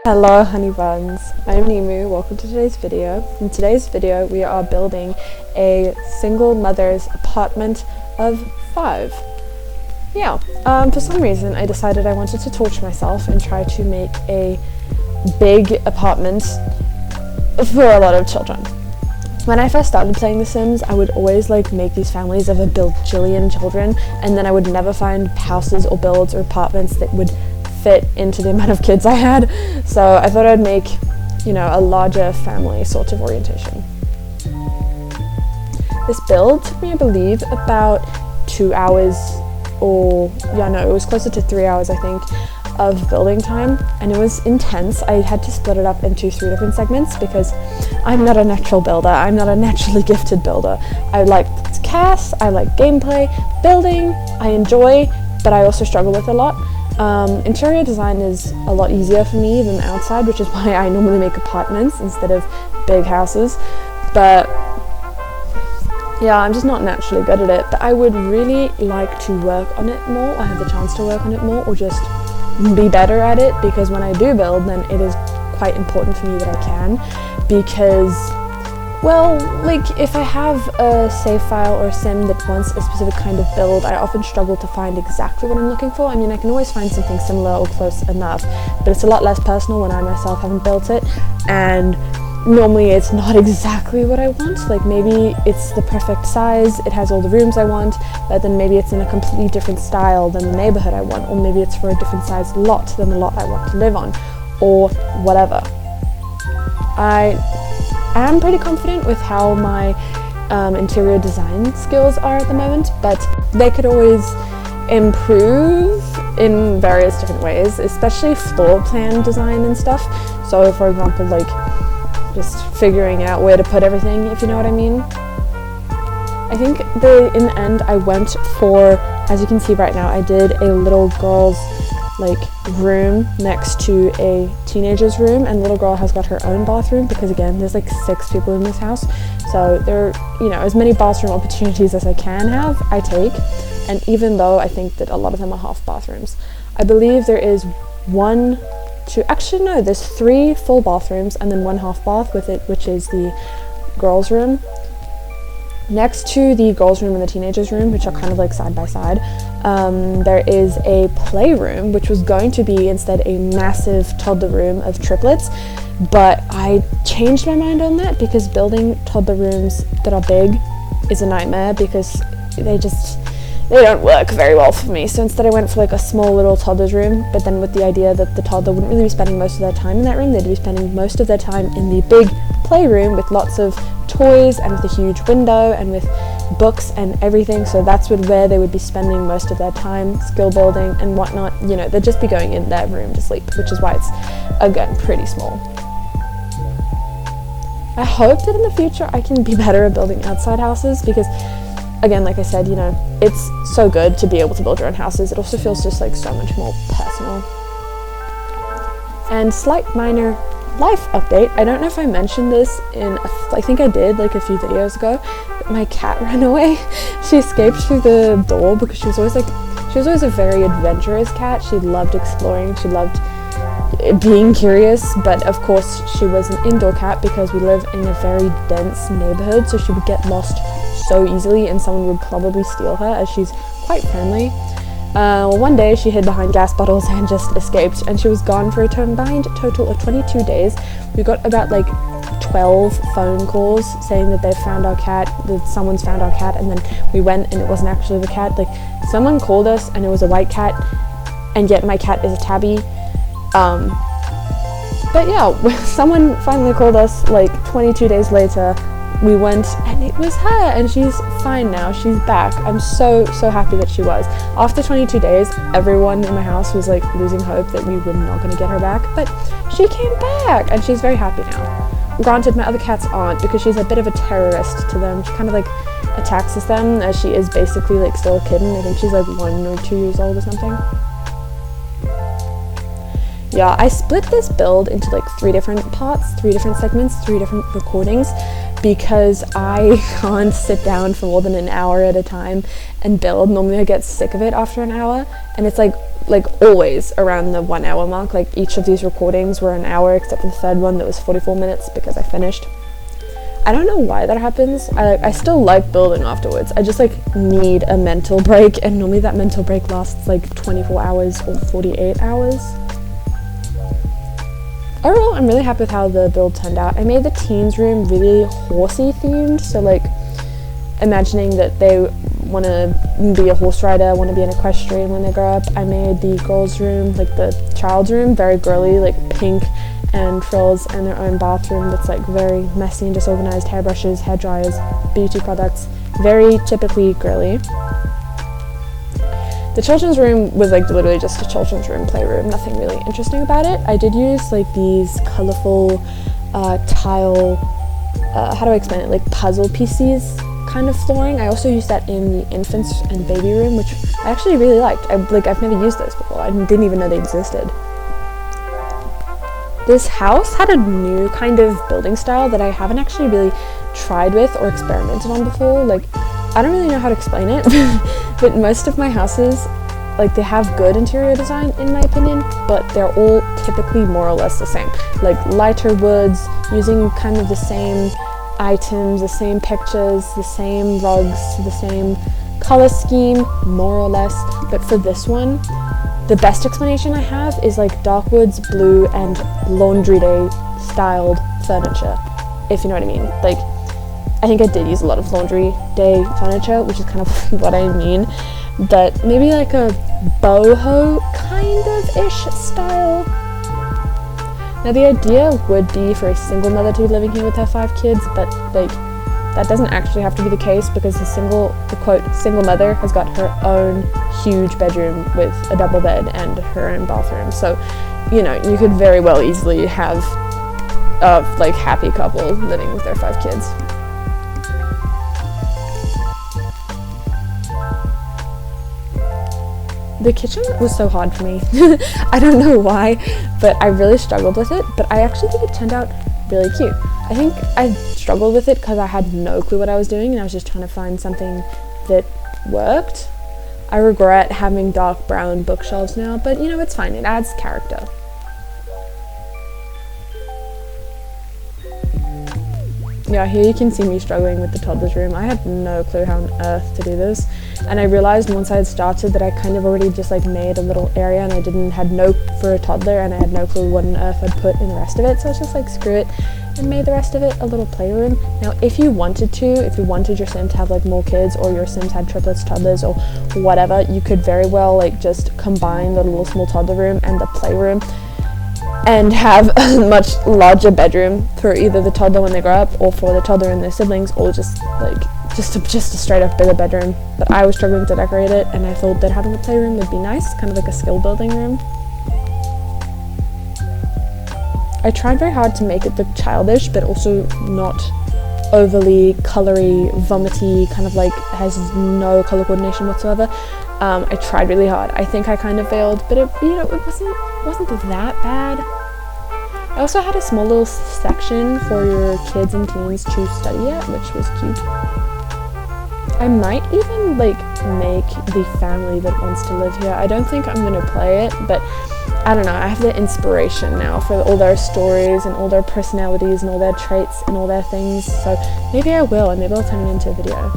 Hello honey buns, I'm Nimu. Welcome to today's video. In today's video we are building a single mother's apartment of 5. For some reason I decided I wanted to torture myself and try to make a big apartment for a lot of children. When I first started playing The Sims, I would always make these families of a bajillion children, and then I would never find houses or builds or apartments that would fit into the amount of kids I had. So I thought I'd make, a larger family sort of orientation. This build took me, I believe, about 2 hours, it was closer to 3 hours, I think, of building time, and it was intense. I had to split it up into 3 different segments because I'm not a natural builder. I'm not a naturally gifted builder. I like CAS, I like gameplay, building, I enjoy, but I also struggle with a lot. Interior design is a lot easier for me than the outside, which is why I normally make apartments instead of big houses. But yeah, I'm just not naturally good at it. But I would really like to work on it more, or have the chance to work on it more, or just be better at it, because when I do build, then it is quite important for me that I can, because if I have a save file or a sim that wants a specific kind of build, I often struggle to find exactly what I'm looking for. I mean, I can always find something similar or close enough, but it's a lot less personal when I myself haven't built it, and normally it's not exactly what I want. Maybe it's the perfect size, it has all the rooms I want, but then maybe it's in a completely different style than the neighborhood I want, or maybe it's for a different size lot than the lot I want to live on, or whatever. I am pretty confident with how my interior design skills are at the moment, but they could always improve in various different ways, especially floor plan design and stuff. So for example, just figuring out where to put everything, if you know what I mean. I think in the end I went for, as you can see right now, I did a little girl's room next to a teenager's room, and the little girl has got her own bathroom because, again, there's 6 people in this house, so there as many bathroom opportunities as I can have, I take. And even though I think that a lot of them are half bathrooms, I believe there is there's 3 full bathrooms and then 1 half bath with it, which is the girls' room. Next to the girls' room and the teenagers' room, which are kind of side by side, there is a playroom, which was going to be instead a massive toddler room of triplets, but I changed my mind on that because building toddler rooms that are big is a nightmare because they don't work very well for me. So instead I went for a small little toddler's room, but then with the idea that the toddler wouldn't really be spending most of their time in that room, they'd be spending most of their time in the big playroom with lots of toys and with a huge window and with books and everything. So that's where they would be spending most of their time, skill building and whatnot. They'd just be going in their room to sleep, which is why it's, again, pretty small. I hope that in the future I can be better at building outside houses because, again, like I said, it's so good to be able to build your own houses. It also feels just so much more personal. And slight minor life update. I don't know if I mentioned this I think I did a few videos ago, but my cat ran away. She escaped through the door because she was always a very adventurous cat. She loved exploring, she loved being curious, but of course she was an indoor cat because we live in a very dense neighborhood, so she would get lost so easily and someone would probably steal her, as she's quite friendly. One day she hid behind gas bottles and just escaped, and she was gone for a combined total of 22 days. We got about 12 phone calls saying that they found our cat, that someone's found our cat, and then we went and it wasn't actually the cat. Someone called us and it was a white cat, and yet my cat is a tabby. But yeah, someone finally called us 22 days later. We went and it was her, and she's fine now. She's back. I'm so happy that she was. After 22 days, everyone in my house was losing hope that we were not going to get her back, but she came back and she's very happy now. Granted, my other cats aren't, because she's a bit of a terrorist to them. She kind of attacks them, as she is basically still a kitten. I think she's 1 or 2 years old or something. Yeah, I split this build into 3 different parts, 3 different segments, 3 different recordings, because I can't sit down for more than an hour at a time and build. Normally I get sick of it after an hour, and it's like always around the 1 hour mark. Like each of these recordings were an hour except for the third one that was 44 minutes because I finished. I don't know why that happens. I still like building afterwards. I just like need a mental break, and normally that mental break lasts like 24 hours or 48 hours. Overall, I'm really happy with how the build turned out. I made the teens room really horsey themed, so like imagining that they want to be a horse rider, want to be an equestrian when they grow up. I made the girls' room, like the child's room, very girly, like pink and frills, and their own bathroom that's like very messy and disorganized, hairbrushes, hair dryers, beauty products, very typically girly. The children's room was like literally just a children's room, playroom, nothing really interesting about it. I did use like these colorful tile, how do I explain it, like puzzle pieces kind of flooring. I also used that in the infants and baby room, which I actually really liked. I've never used those before. I didn't even know they existed. This house had a new kind of building style that I haven't actually really tried with or experimented on before. Like, I don't really know how to explain it, but most of my houses, like, they have good interior design in my opinion, but they're all typically more or less the same. Like lighter woods, using kind of the same items, the same pictures, the same rugs, the same color scheme, more or less. But for this one, the best explanation I have is like dark woods, blue, and laundry day styled furniture, if you know what I mean. Like, I think I did use a lot of laundry day furniture, which is kind of what I mean, but maybe like a boho kind of ish style. Now the idea would be for a single mother to be living here with her 5 kids, but like that doesn't actually have to be the case, because the quote single mother has got her own huge bedroom with a double bed and her own bathroom. So, you know, you could very well easily have a like happy couple living with their 5 kids. The kitchen was so hard for me. I don't know why, but I really struggled with it, but I actually think it turned out really cute. I think I struggled with it because I had no clue what I was doing and I was just trying to find something that worked. I regret having dark brown bookshelves now, but you know, it's fine. It adds character. Yeah, here you can see me struggling with the toddler's room. I had no clue how on earth to do this, and I realized once I had started that I kind of already just like made a little area, and I had no for a toddler, and I had no clue what on earth I'd put in the rest of it, so I was just like, screw it, and made the rest of it a little playroom. Now if you wanted your sim to have like more kids, or your sims had triplets, toddlers, or whatever, you could very well like just combine the little small toddler room and the playroom and have a much larger bedroom for either the toddler when they grow up, or for the toddler and their siblings, or just a straight up bigger bedroom. But I was struggling to decorate it, and I thought that having a playroom would be nice, kind of like a skill building room. I tried very hard to make it look childish, but also not overly colory, vomity, kind of like has no color coordination whatsoever. I tried really hard. I think I kind of failed, but it wasn't that bad. I also had a small little section for your kids and teens to study at, which was cute. I might even like make the family that wants to live here. I don't think I'm gonna play it, but I don't know, I have the inspiration now for all their stories and all their personalities and all their traits and all their things, so maybe I will, and maybe I'll turn it into a video.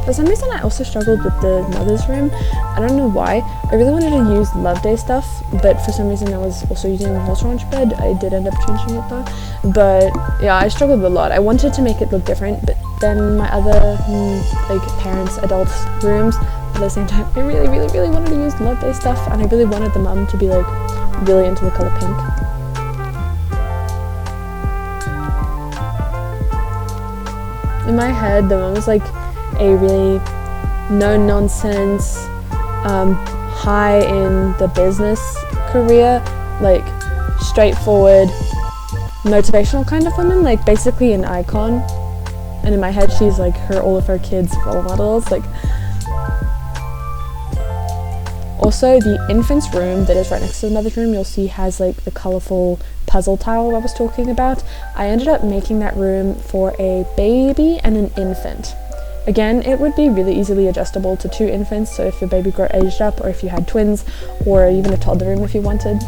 For some reason I also struggled with the mother's room. I don't know why. I really wanted to use Love Day stuff, but for some reason I was also using the horse ranch bed. I did end up changing it though. But yeah, I struggled a lot. I wanted to make it look different, but then my other like parents, adults rooms, at the same time, I really wanted to use Love Day stuff, and I really wanted the mum to be like really into the color pink. In my head, the mum was like a really no-nonsense, high in the business career, like straightforward, motivational kind of woman, like basically an icon. And in my head, she's like all of her kids' role models. Like, also the infant's room that is right next to the mother's room, you'll see has like the colorful puzzle tile I was talking about. I ended up making that room for a baby and an infant. Again, it would be really easily adjustable to 2 infants, so if your baby got aged up, or if you had twins, or even a toddler room if you wanted.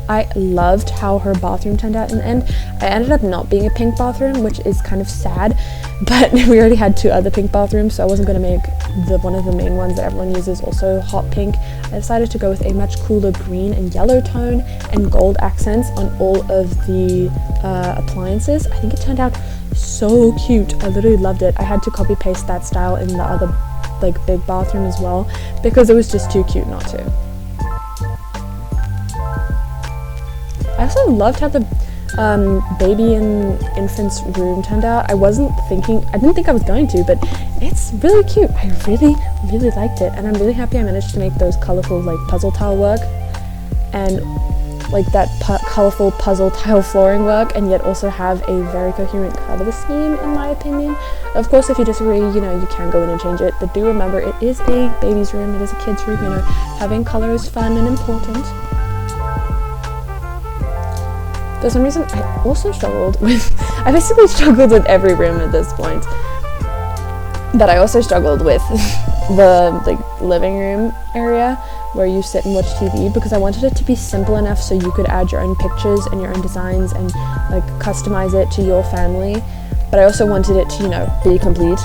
I loved how her bathroom turned out in the end. I ended up not being a pink bathroom, which is kind of sad, but we already had 2 other pink bathrooms, so I wasn't going to make one of the main ones that everyone uses also hot pink. I decided to go with a much cooler green and yellow tone and gold accents on all of the appliances. I think it turned out so cute. I literally loved it. I had to copy paste that style in the other like big bathroom as well because it was just too cute not to. I also loved how the baby and infant's room turned out. I didn't think I was going to, but it's really cute. I really liked it, and I'm really happy I managed to make those colorful like puzzle tile work and like that colorful puzzle tile flooring work, and yet also have a very coherent color scheme in my opinion. Of course, if you disagree, you know, you can go in and change it, but do remember it is a baby's room, it is a kid's room, you know, having color is fun and important. For some reason, I also struggled with, I basically struggled with every room at this point, but I also struggled with the like living room area where you sit and watch TV, because I wanted it to be simple enough so you could add your own pictures and your own designs and like customize it to your family, but I also wanted it to, you know, be complete.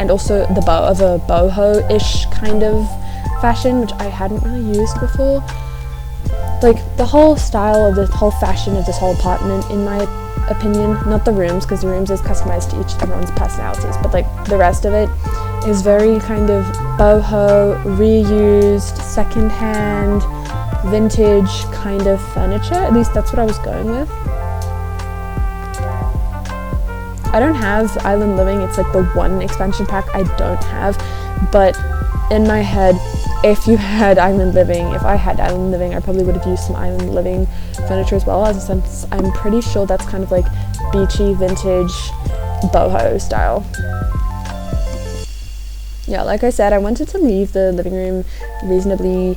And also the boho-ish kind of fashion, which I hadn't really used before. Like the whole style of the whole fashion of this whole apartment, in my opinion, not the rooms, because the rooms is customized to everyone's personalities, but like the rest of it is very kind of boho, reused, secondhand, vintage kind of furniture. At least that's what I was going with. I don't have Island Living. It's like the one expansion pack I don't have, but in my head, if you had Island Living, if I had Island Living, I probably would have used some Island Living furniture as well, since I'm pretty sure that's kind of like beachy, vintage, boho style. Yeah, like I said, I wanted to leave the living room reasonably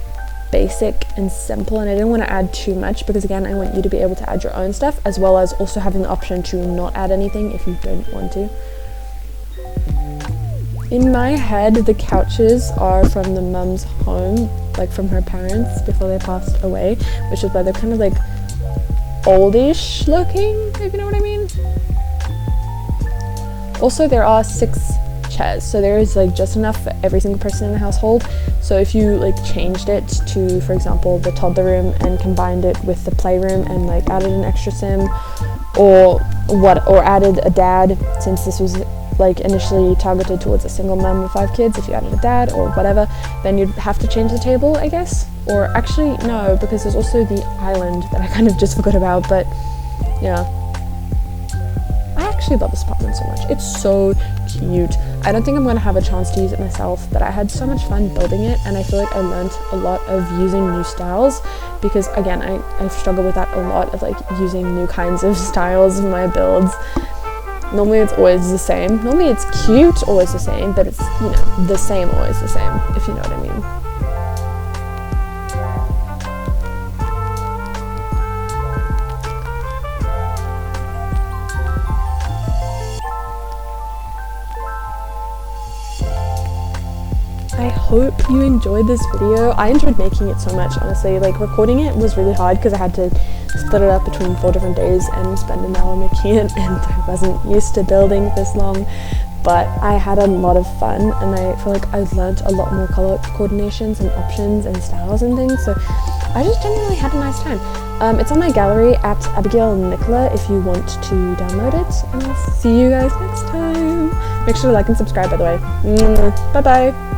basic and simple, and I didn't want to add too much because, again, I want you to be able to add your own stuff, as well as also having the option to not add anything if you don't want to. In my head, the couches are from the mum's home, like from her parents before they passed away, which is why they're kind of like oldish looking, if you know what I mean. Also, there are 6 chairs, so there is like just enough for every single person in the household. So if you like changed it to, for example, the toddler room and combined it with the playroom and like added an extra sim, or added a dad, since this was like initially targeted towards a single mum with 5 kids, if you added a dad or whatever, then you'd have to change the table, I guess. Or actually no, because there's also the island that I kind of just forgot about, but yeah. I actually love this apartment so much. It's so cute. I don't think I'm going to have a chance to use it myself, but I had so much fun building it, and I feel like I learned a lot of using new styles, because again, I struggle with that a lot, of like using new kinds of styles in my builds. Normally it's always the same. Normally it's cute, always the same, but it's, you know, the same, always the same, if you know what I mean. I hope you enjoyed this video. I enjoyed making it so much, honestly. Like, recording it was really hard because I had to split it up between 4 different days and spend an hour making it, and I wasn't used to building this long, but I had a lot of fun, and I feel like I learned a lot more color coordinations and options and styles and things, so I just genuinely had a nice time. It's on my gallery at Abigail Nicola if you want to download it, and I'll see you guys next time. Make sure to like and subscribe, by the way. Bye bye.